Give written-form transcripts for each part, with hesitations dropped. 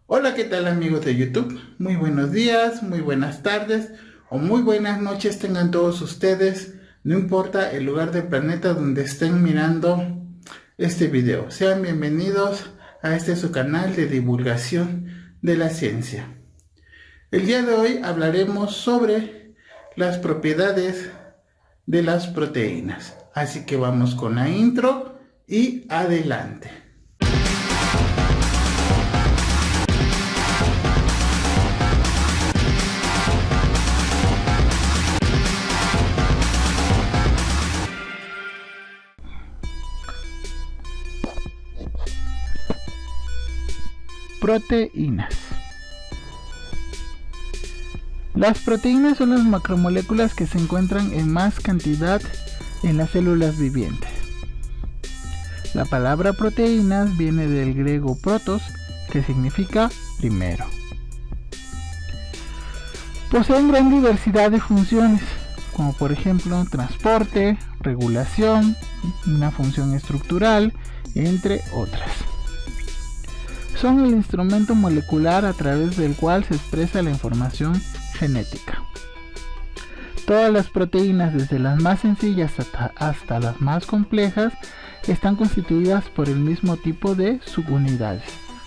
Hola, ¿qué tal amigos de YouTube? Muy buenos días, muy buenas tardes o muy buenas noches tengan todos ustedes. No importa el lugar del planeta donde estén mirando este video. Sean bienvenidos a este su canal de divulgación de la ciencia. El día de hoy hablaremos sobre las propiedades de las proteínas. Así que vamos con la intro y adelante. Proteínas. Las proteínas son las macromoléculas que se encuentran en más cantidad en las células vivientes. La palabra proteínas viene del griego protos, que significa primero. Poseen gran diversidad de funciones, como por ejemplo transporte, regulación, una función estructural, entre otras. Son el instrumento molecular a través del cual se expresa la información genética. Todas las proteínas, desde las más sencillas hasta las más complejas, están constituidas por el mismo tipo de subunidades,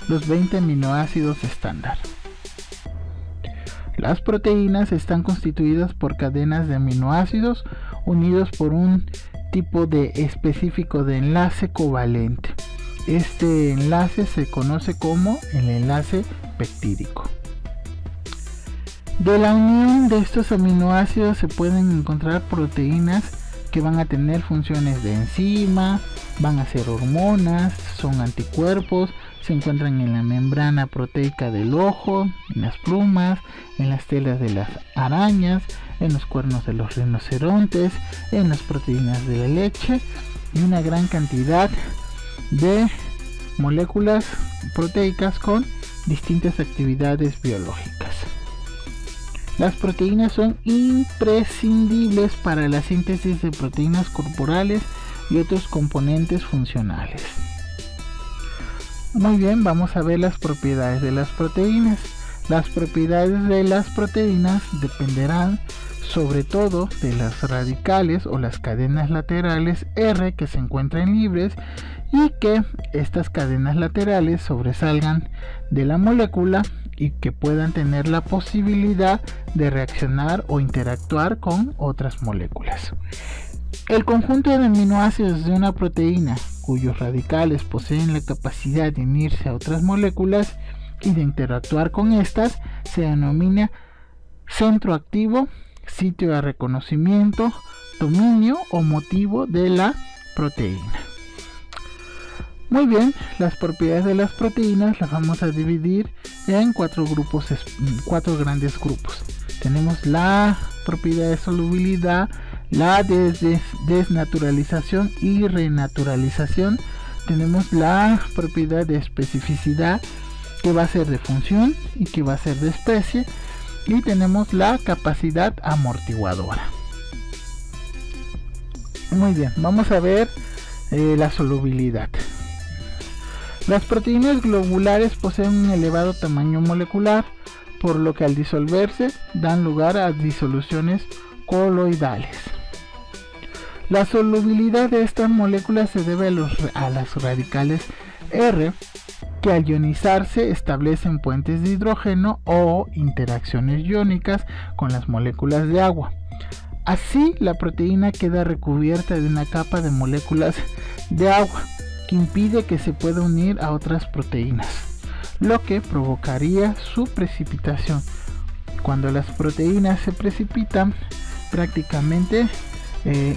los 20 aminoácidos estándar. Las proteínas están constituidas por cadenas de aminoácidos unidos por un tipo específico de enlace covalente. Este enlace se conoce como el enlace peptídico. De la unión de estos aminoácidos se pueden encontrar proteínas que van a tener funciones de enzima, van a ser hormonas, son anticuerpos, se encuentran en la membrana proteica del ojo, en las plumas, en las telas de las arañas, en los cuernos de los rinocerontes, en las proteínas de la leche y una gran cantidad de moléculas proteicas con distintas actividades biológicas. Las proteínas son imprescindibles para la síntesis de proteínas corporales y otros componentes funcionales. Muy bien, vamos a ver las propiedades de las proteínas. Las propiedades de las proteínas dependerán sobre todo de las radicales o las cadenas laterales R que se encuentran libres y que estas cadenas laterales sobresalgan de la molécula y que puedan tener la posibilidad de reaccionar o interactuar con otras moléculas. El conjunto de aminoácidos de una proteína cuyos radicales poseen la capacidad de unirse a otras moléculas y de interactuar con estas se denomina centro activo, sitio de reconocimiento, dominio o motivo de la proteína. Muy bien, las propiedades de las proteínas las vamos a dividir en cuatro grandes grupos. Tenemos la propiedad de solubilidad, la de desnaturalización y renaturalización. Tenemos la propiedad de especificidad, que va a ser de función y que va a ser de especie. Y tenemos la capacidad amortiguadora. Muy bien, vamos a ver la solubilidad. Las proteínas globulares poseen un elevado tamaño molecular, por lo que al disolverse dan lugar a disoluciones coloidales. La solubilidad de estas moléculas se debe a las radicales R, que al ionizarse establecen puentes de hidrógeno o interacciones iónicas con las moléculas de agua. Así, la proteína queda recubierta de una capa de moléculas de agua que impide que se pueda unir a otras proteínas, lo que provocaría su precipitación. Cuando las proteínas se precipitan, prácticamente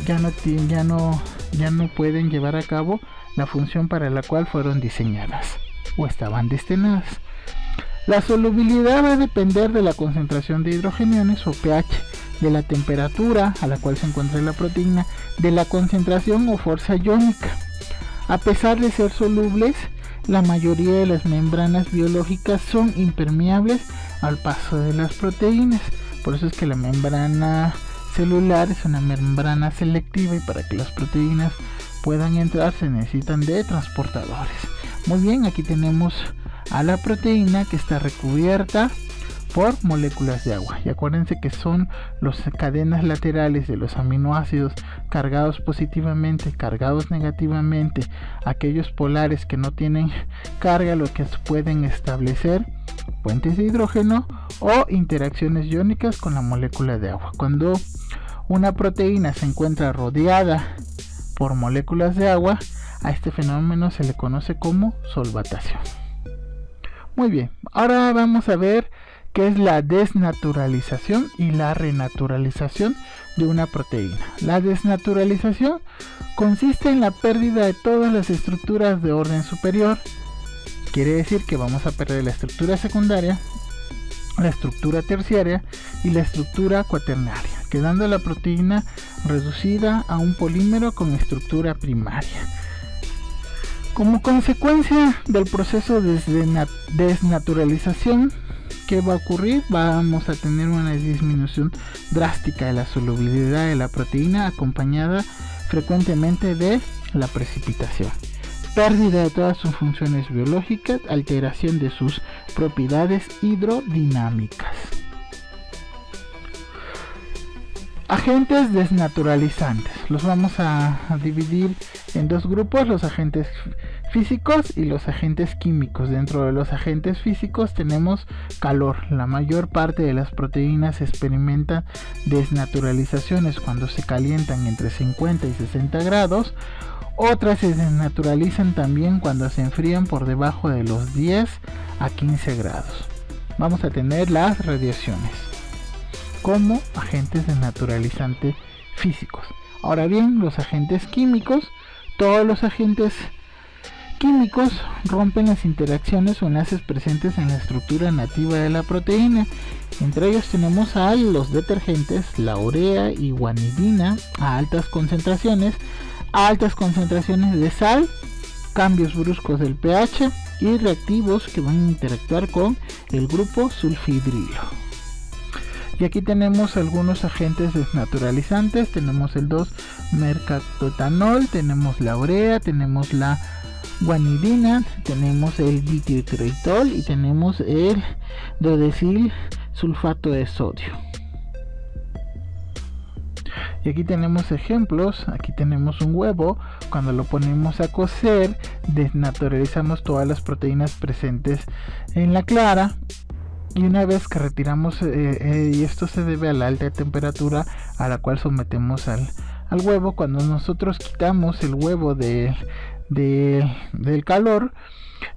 ya no pueden llevar a cabo la función para la cual fueron diseñadas o estaban destinadas. La solubilidad va a depender de la concentración de hidrogeniones o pH, de la temperatura a la cual se encuentra la proteína, de la concentración o fuerza iónica. A pesar de ser solubles, la mayoría de las membranas biológicas son impermeables al paso de las proteínas. Por eso es que la membrana celular es una membrana selectiva y para que las proteínas puedan entrar se necesitan de transportadores. Muy bien, aquí tenemos a la proteína que está recubierta por moléculas de agua. Y acuérdense que son las cadenas laterales de los aminoácidos cargados positivamente, cargados negativamente, aquellos polares que no tienen carga, lo que pueden establecer puentes de hidrógeno o interacciones iónicas con la molécula de agua. Cuando una proteína se encuentra rodeada por moléculas de agua, a este fenómeno se le conoce como solvatación. Muy bien, ahora vamos a ver qué es la desnaturalización y la renaturalización de una proteína. La desnaturalización consiste en la pérdida de todas las estructuras de orden superior. Quiere decir que vamos a perder la estructura secundaria, la estructura terciaria y la estructura cuaternaria, quedando la proteína reducida a un polímero con estructura primaria. Como consecuencia del proceso de desnaturalización, ¿qué va a ocurrir? Vamos a tener una disminución drástica de la solubilidad de la proteína, acompañada frecuentemente de la precipitación, pérdida de todas sus funciones biológicas, alteración de sus propiedades hidrodinámicas. Agentes desnaturalizantes. Los vamos a dividir en dos grupos: los agentes físicos y los agentes químicos. Dentro de los agentes físicos tenemos calor. La mayor parte de las proteínas experimentan desnaturalizaciones cuando se calientan entre 50 y 60 grados. Otras se desnaturalizan también cuando se enfrían por debajo de los 10 a 15 grados. Vamos a tener las radiaciones como agentes desnaturalizantes físicos. Ahora bien, los agentes químicos, todos los agentes químicos rompen las interacciones o enlaces presentes en la estructura nativa de la proteína. Entre ellos tenemos a los detergentes, la urea y guanidina a altas concentraciones de sal, cambios bruscos del pH y reactivos que van a interactuar con el grupo sulfhidrilo. Y aquí tenemos algunos agentes desnaturalizantes. Tenemos el 2-mercaptoetanol, tenemos la urea, tenemos la guanidina, tenemos el ditiltritol y tenemos el dodecyl sulfato de sodio. Y aquí tenemos ejemplos. Aquí tenemos un huevo. Cuando lo ponemos a cocer, desnaturalizamos todas las proteínas presentes en la clara. Y una vez que retiramos, y esto se debe a la alta temperatura a la cual sometemos al huevo, cuando nosotros quitamos el huevo del calor,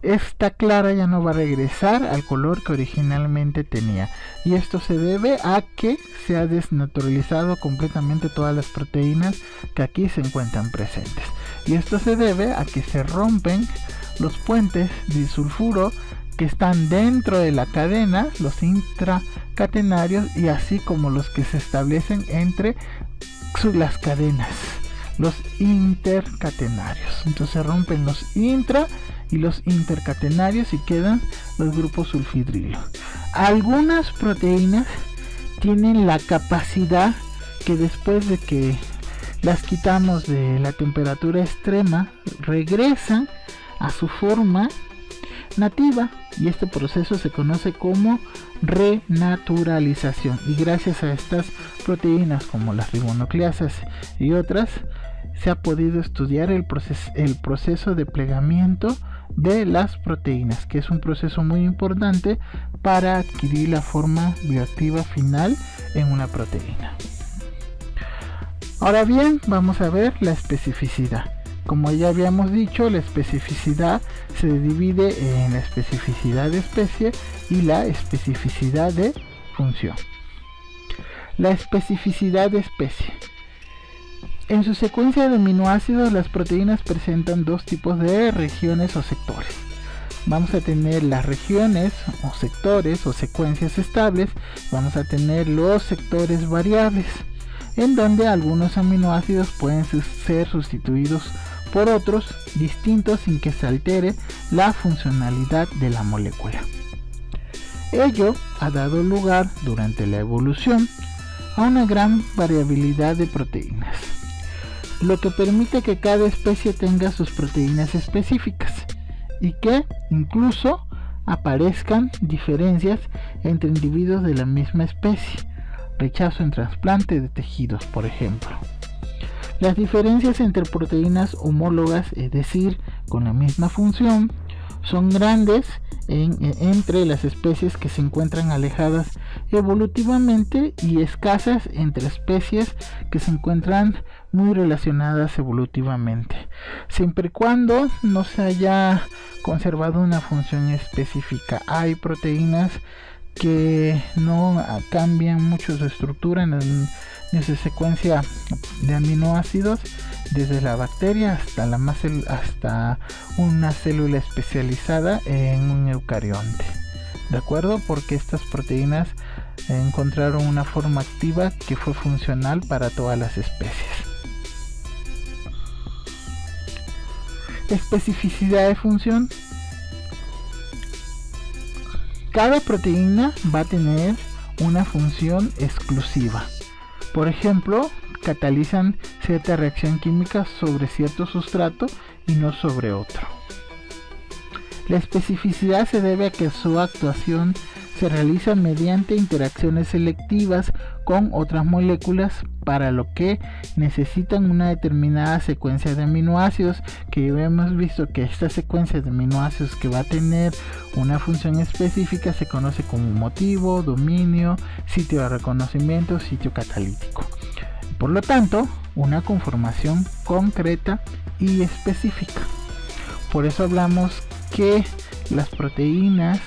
esta clara ya no va a regresar al color que originalmente tenía. Y esto se debe a que se ha desnaturalizado completamente todas las proteínas que aquí se encuentran presentes. Y esto se debe a que se rompen los puentes disulfuro que están dentro de la cadena, los intracatenarios, y así como los que se establecen entre las cadenas, los intercatenarios. Entonces se rompen los intra y los intercatenarios y quedan los grupos sulfhidrilo. Algunas proteínas tienen la capacidad que después de que las quitamos de la temperatura extrema regresan a su forma nativa, y este proceso se conoce como renaturalización. Y gracias a estas proteínas como las ribonucleasas y otras, se ha podido estudiar el proceso de plegamiento de las proteínas, que es un proceso muy importante para adquirir la forma bioactiva final en una proteína. Ahora bien, vamos a ver la especificidad. Como ya habíamos dicho, la especificidad se divide en la especificidad de especie y la especificidad de función. La especificidad de especie. En su secuencia de aminoácidos, las proteínas presentan dos tipos de regiones o sectores. Vamos a tener las regiones o sectores o secuencias estables. Vamos a tener los sectores variables, en donde algunos aminoácidos pueden ser sustituidos por otros distintos sin que se altere la funcionalidad de la molécula. Ello ha dado lugar durante la evolución a una gran variabilidad de proteínas, lo que permite que cada especie tenga sus proteínas específicas y que incluso aparezcan diferencias entre individuos de la misma especie, rechazo en trasplante de tejidos, por ejemplo. Las diferencias entre proteínas homólogas, es decir, con la misma función, son grandes entre las especies que se encuentran alejadas evolutivamente y escasas entre especies que se encuentran muy relacionadas evolutivamente, siempre y cuando no se haya conservado una función específica. Hay proteínas que no cambian mucho su estructura en su secuencia de aminoácidos, desde la bacteria hasta una célula especializada en un eucarionte, ¿de acuerdo? Porque estas proteínas encontraron una forma activa que fue funcional para todas las especies. Especificidad de función. Cada proteína va a tener una función exclusiva. Por ejemplo, catalizan cierta reacción química sobre cierto sustrato y no sobre otro. La especificidad se debe a que su actuación se realiza mediante interacciones selectivas con otras moléculas, para lo que necesitan una determinada secuencia de aminoácidos, que ya hemos visto que esta secuencia de aminoácidos que va a tener una función específica se conoce como motivo, dominio, sitio de reconocimiento, sitio catalítico. Por lo tanto, una conformación concreta y específica. Por eso hablamos que las proteínas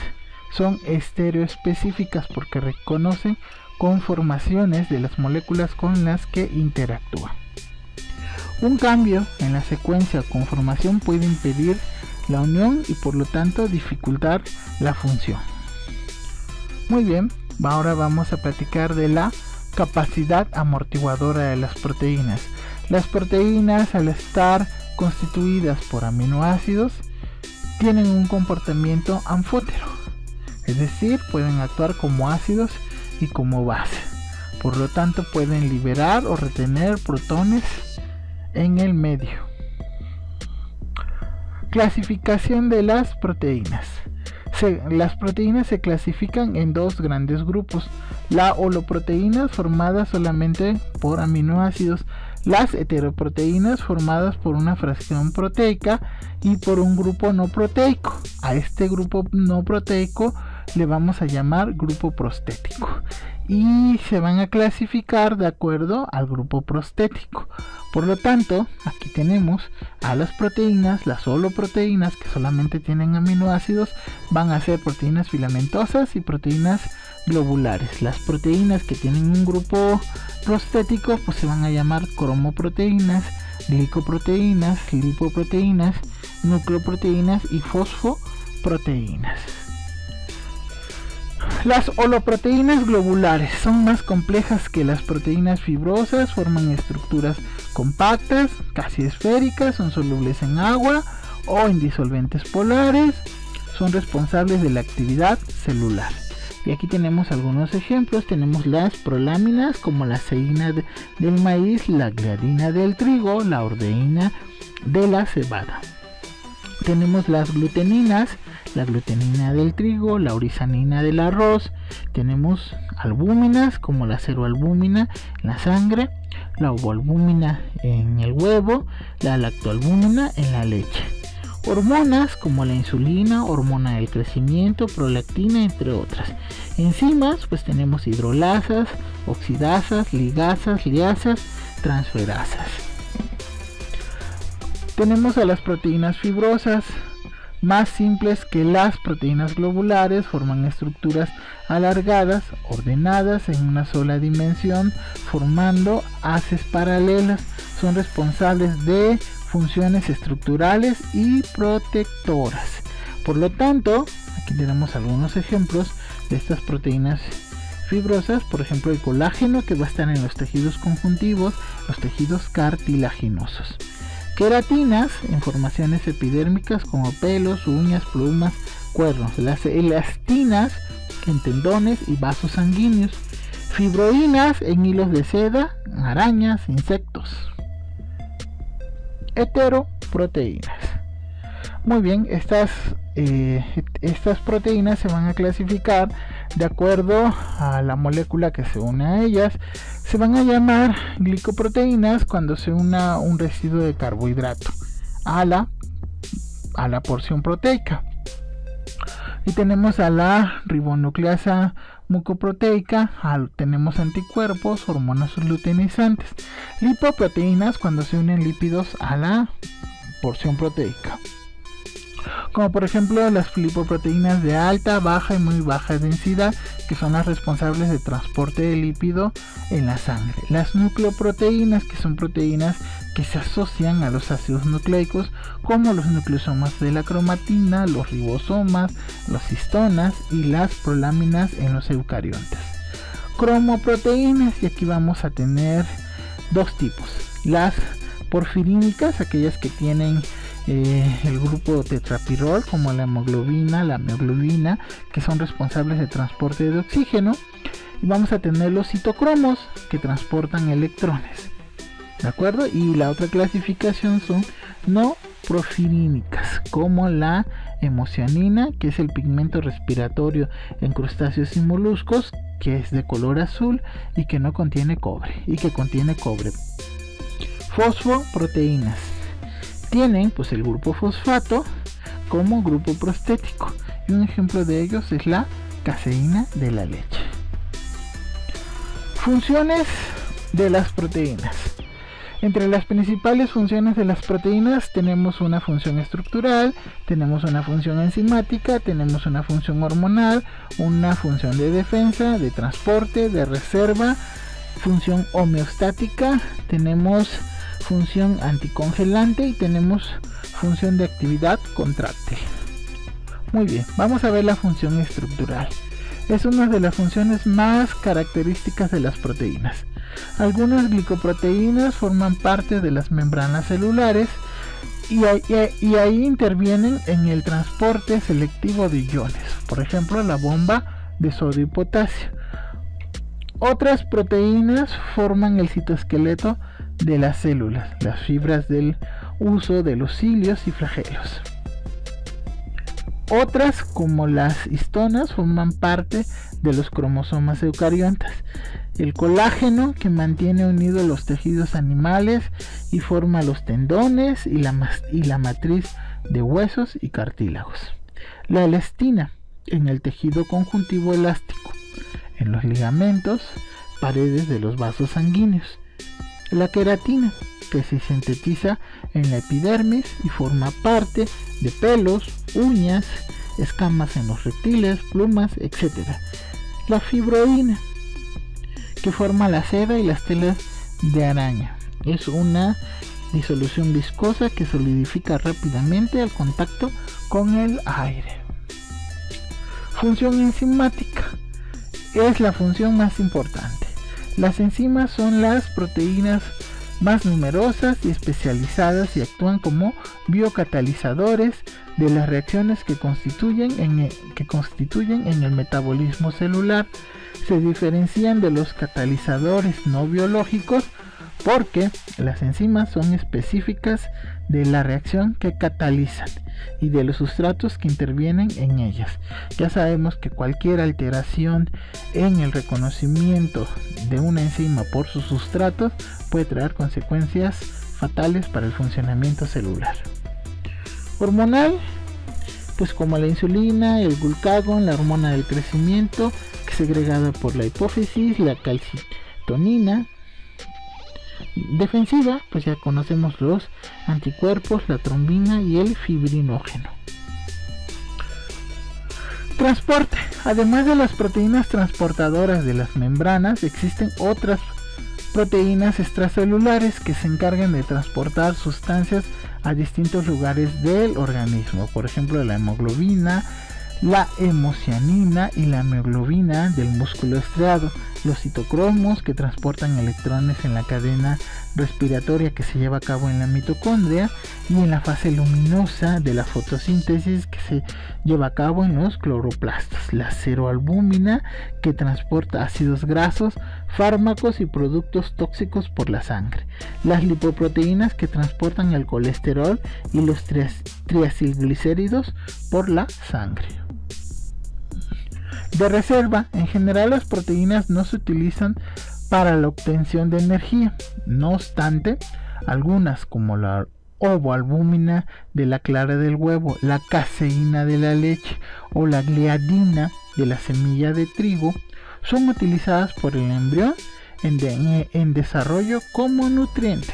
son estereoespecíficas, porque reconocen conformaciones de las moléculas con las que interactúan. Un cambio en la secuencia o conformación puede impedir la unión y por lo tanto dificultar la función. Muy bien, ahora vamos a platicar de la capacidad amortiguadora de las proteínas. Las proteínas, al estar constituidas por aminoácidos, tienen un comportamiento anfótero, es decir, pueden actuar como ácidos y como base. Por lo tanto, pueden liberar o retener protones en el medio. Clasificación de las proteínas. Las proteínas se clasifican en dos grandes grupos: las holoproteínas, formadas solamente por aminoácidos; las heteroproteínas, formadas por una fracción proteica y por un grupo no proteico. A este grupo no proteico le vamos a llamar grupo prostético, y se van a clasificar de acuerdo al grupo prostético. Por lo tanto, aquí tenemos a las proteínas. Las holoproteínas, que solamente tienen aminoácidos, van a ser proteínas filamentosas y proteínas globulares. Las proteínas que tienen un grupo prostético pues se van a llamar cromoproteínas, glicoproteínas, lipoproteínas, nucleoproteínas y fosfoproteínas. Las holoproteínas globulares son más complejas que las proteínas fibrosas, forman estructuras compactas, casi esféricas, son solubles en agua o en disolventes polares, son responsables de la actividad celular. Y aquí tenemos algunos ejemplos. Tenemos las proláminas, como la ceína del maíz, la gliadina del trigo, la ordeína de la cebada. Tenemos las gluteninas, la glutenina del trigo, la urisanina del arroz. Tenemos albúminas, como la ceroalbúmina en la sangre, la ovoalbúmina en el huevo, la lactoalbúmina en la leche. Hormonas como la insulina, hormona del crecimiento, prolactina, entre otras. Enzimas, pues tenemos hidrolasas, oxidasas, ligasas, liasas, transferasas. Tenemos a las proteínas fibrosas, más simples que las proteínas globulares, forman estructuras alargadas, ordenadas en una sola dimensión, formando haces paralelas. Son responsables de funciones estructurales y protectoras. Por lo tanto, aquí tenemos algunos ejemplos de estas proteínas fibrosas. Por ejemplo, el colágeno, que va a estar en los tejidos conjuntivos, los tejidos cartilaginosos. Queratinas, en formaciones epidérmicas como pelos, uñas, plumas, cuernos. Las elastinas, en tendones y vasos sanguíneos. Fibroínas, en hilos de seda, arañas, insectos. Heteroproteínas. Muy bien, estas estas proteínas se van a clasificar de acuerdo a la molécula que se une a ellas. Se van a llamar glicoproteínas cuando se una un residuo de carbohidrato a la porción proteica. Y tenemos a la ribonucleasa mucoproteica, tenemos anticuerpos, hormonas luteinizantes. Lipoproteínas cuando se unen lípidos a la porción proteica, como por ejemplo las lipoproteínas de alta, baja y muy baja densidad, que son las responsables de transporte de lípido en la sangre. Las nucleoproteínas, que son proteínas que se asocian a los ácidos nucleicos, como los nucleosomas de la cromatina, los ribosomas, los histonas y las proláminas en los eucariontes. Cromoproteínas, y aquí vamos a tener dos tipos: las porfirínicas, aquellas que tienen el grupo tetrapirol, como la hemoglobina, la mioglobina, que son responsables de transporte de oxígeno. Y vamos a tener los citocromos, que transportan electrones, ¿de acuerdo? Y la otra clasificación son no porfirínicas, como la hemocianina, que es el pigmento respiratorio en crustáceos y moluscos, que es de color azul y que no contiene cobre, y que contiene cobre. Fosfoproteínas tienen pues el grupo fosfato como grupo prostético, y un ejemplo de ellos es la caseína de la leche. Funciones de las proteínas. Entre las principales funciones de las proteínas tenemos una función estructural, tenemos una función enzimática, tenemos una función hormonal, una función de defensa, de transporte, de reserva, función homeostática, tenemos función anticongelante y tenemos función de actividad contráctil. Muy bien, vamos a ver la función estructural. Es una de las funciones más características de las proteínas. Algunas glicoproteínas forman parte de las membranas celulares y ahí intervienen en el transporte selectivo de iones, por ejemplo la bomba de sodio y potasio. Otras proteínas forman el citoesqueleto de las células, las fibras del uso de los cilios y flagelos. Otras, como las histonas, forman parte de los cromosomas eucariontas. El colágeno, que mantiene unidos los tejidos animales y forma los tendones y la matriz de huesos y cartílagos. La elastina, en el tejido conjuntivo elástico, en los ligamentos, paredes de los vasos sanguíneos. La queratina, que se sintetiza en la epidermis y forma parte de pelos, uñas, escamas en los reptiles, plumas, etc. La fibroína, que forma la seda y las telas de araña. Es una disolución viscosa que solidifica rápidamente al contacto con el aire. Función enzimática es la función más importante. Las enzimas son las proteínas más numerosas y especializadas y actúan como biocatalizadores de las reacciones que constituyen en el metabolismo celular. Se diferencian de los catalizadores no biológicos porque las enzimas son específicas de la reacción que catalizan y de los sustratos que intervienen en ellas. Ya sabemos que cualquier alteración en el reconocimiento de una enzima por sus sustratos puede traer consecuencias fatales para el funcionamiento celular. Hormonal, pues como la insulina, el glucagón, la hormona del crecimiento, que es segregada por la hipófisis, la calcitonina. Defensiva, pues ya conocemos los anticuerpos, la trombina y el fibrinógeno. Transporte. Además de las proteínas transportadoras de las membranas, existen otras proteínas extracelulares que se encargan de transportar sustancias a distintos lugares del organismo. Por ejemplo, la hemoglobina, la hemocianina y la mioglobina del músculo estriado, los citocromos, que transportan electrones en la cadena respiratoria que se lleva a cabo en la mitocondria y en la fase luminosa de la fotosíntesis que se lleva a cabo en los cloroplastos, la ceroalbúmina, que transporta ácidos grasos fármacos y productos tóxicos por la sangre, las lipoproteínas que transportan el colesterol y los triacilglicéridos por la sangre. De reserva, en general las proteínas no se utilizan para la obtención de energía. No obstante, algunas como la ovoalbúmina de la clara del huevo, la caseína de la leche o la gliadina de la semilla de trigo son utilizadas por el embrión en desarrollo como nutrientes.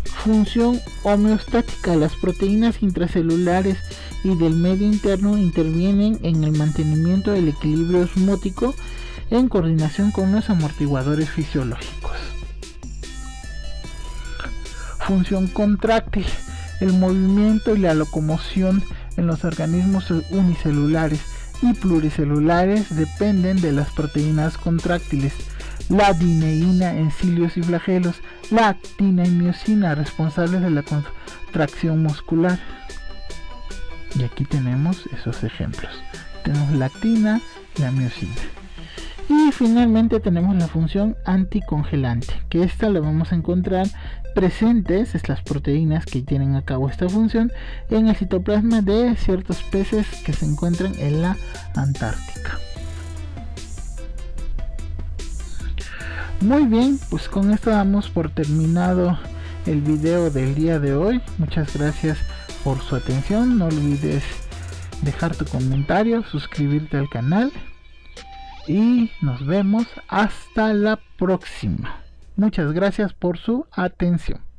Función homeostática. Las proteínas intracelulares y del medio interno intervienen en el mantenimiento del equilibrio osmótico en coordinación con los amortiguadores fisiológicos. Función contráctil. El movimiento y la locomoción en los organismos unicelulares y pluricelulares dependen de las proteínas contráctiles, la dineína en cilios y flagelos, la actina y miosina responsables de la contracción muscular. Y aquí tenemos esos ejemplos. Tenemos la actina y la miosina. Y finalmente tenemos la función anticongelante, que esta la vamos a encontrar presentes, es las proteínas que tienen a cabo esta función en el citoplasma de ciertos peces que se encuentran en la Antártica. Muy bien, pues con esto damos por terminado el video del día de hoy. Muchas gracias por su atención. No olvides dejar tu comentario, suscribirte al canal y nos vemos hasta la próxima. Muchas gracias por su atención.